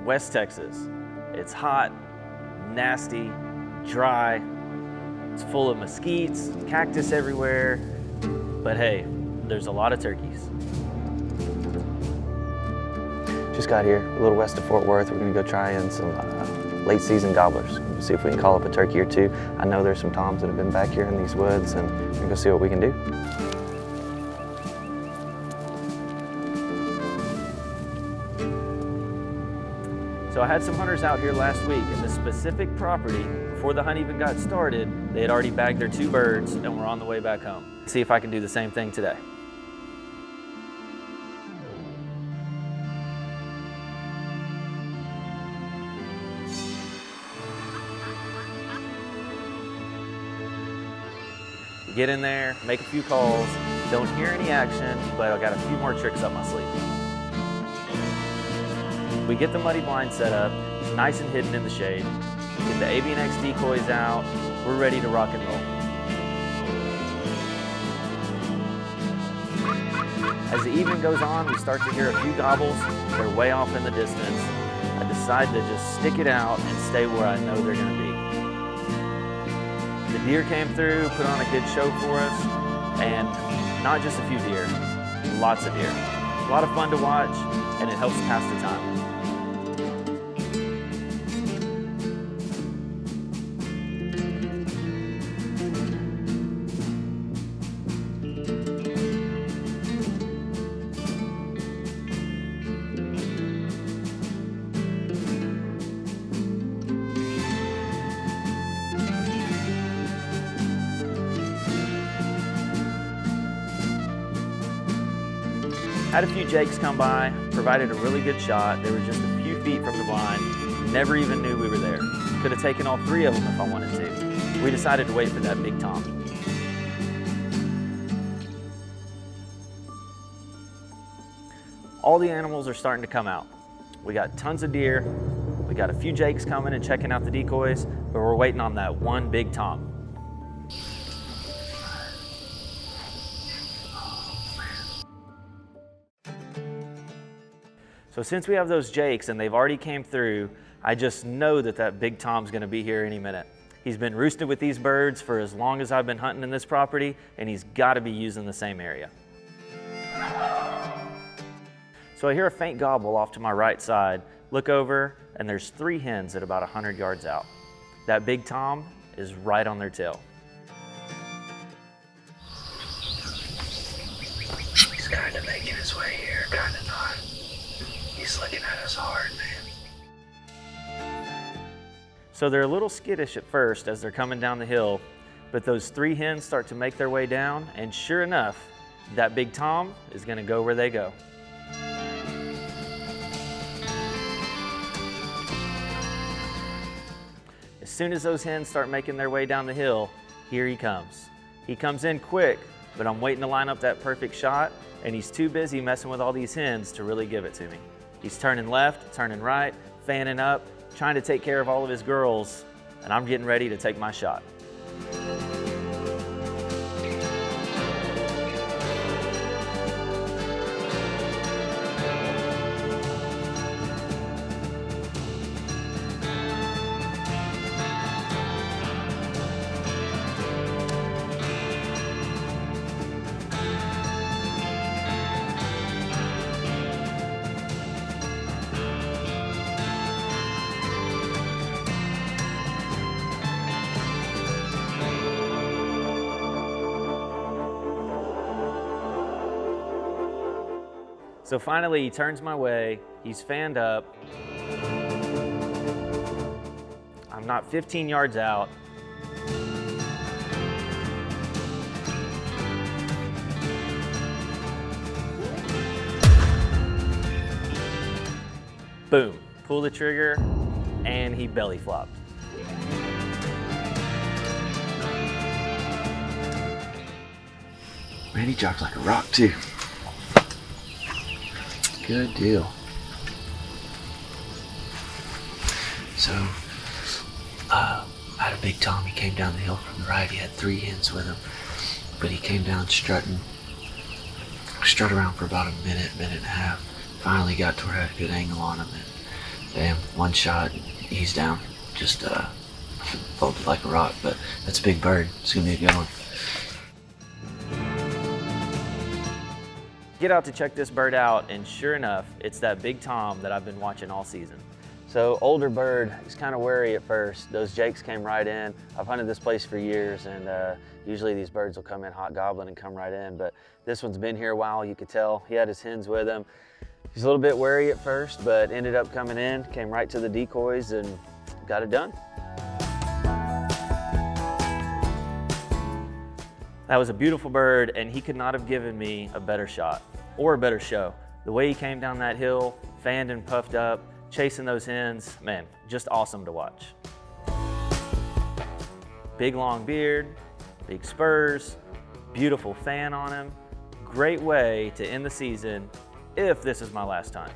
West Texas. It's hot, nasty, dry. It's full of mesquites, cactus everywhere. But hey, there's a lot of turkeys. Just got here, a little west of Fort Worth. We're gonna go try in some late season gobblers. See if we can call up a turkey or two. I know there's some toms that have been back here in these woods, and we're gonna go see what we can do. So I had some hunters out here last week in this specific property. Before the hunt even got started, they had already bagged their 2 birds and were on the way back home. See if I can do the same thing today. Get in there, make a few calls, don't hear any action, but I got a few more tricks up my sleeve. We get the muddy blind set up, nice and hidden in the shade. Get the Avian X decoys out, we're ready to rock and roll. As the evening goes on, we start to hear a few gobbles. They're way off in the distance. I decide to just stick it out and stay where I know they're gonna be. The deer came through, put on a good show for us, and not just a few deer, lots of deer. A lot of fun to watch, and it helps pass the time. Had a few jakes come by, provided a really good shot. They were just a few feet from the blind. Never even knew we were there. Could have taken all 3 of them if I wanted to. We decided to wait for that big tom. All the animals are starting to come out. We got tons of deer. We got a few jakes coming and checking out the decoys, but we're waiting on that one big tom. So since we have those jakes and they've already came through, I just know that that big tom's gonna be here any minute. He's been roosted with these birds for as long as I've been hunting in this property, and he's gotta be using the same area. So I hear a faint gobble off to my right side, look over, and there's 3 hens at about 100 yards out. That big tom is right on their tail. He's kind of making his way here, kind of not. He's looking at us hard, man. So they're a little skittish at first as they're coming down the hill, but those 3 hens start to make their way down, and sure enough, that big tom is gonna go where they go. As soon as those hens start making their way down the hill, here he comes. He comes in quick, but I'm waiting to line up that perfect shot, and he's too busy messing with all these hens to really give it to me. He's turning left, turning right, fanning up, trying to take care of all of his girls, and I'm getting ready to take my shot. So finally, he turns my way, he's fanned up. I'm not 15 yards out. Boom, pull the trigger, and he belly flopped. Man, he dropped like a rock too. Good deal. So, I had a big tom. He came down the hill from the right. He had 3 hens with him, but he came down strut around for about a minute and a half. Finally got to where I had a good angle on him and Bam, one shot, he's down. Just folded like a rock, but that's a big bird. It's gonna be a good one. Get out to check this bird out, and sure enough, it's that big tom that I've been watching all season. So older bird, he's kind of wary at first. Those jakes came right in. I've hunted this place for years, and usually these birds will come in hot gobbling and come right in, but this one's been here a while, you could tell. He had his hens with him. He's a little bit wary at first, but ended up coming in, came right to the decoys and got it done. That was a beautiful bird, and he could not have given me a better shot or a better show. The way he came down that hill, fanned and puffed up, chasing those hens, man, just awesome to watch. Big long beard, big spurs, beautiful fan on him. Great way to end the season if this is my last time.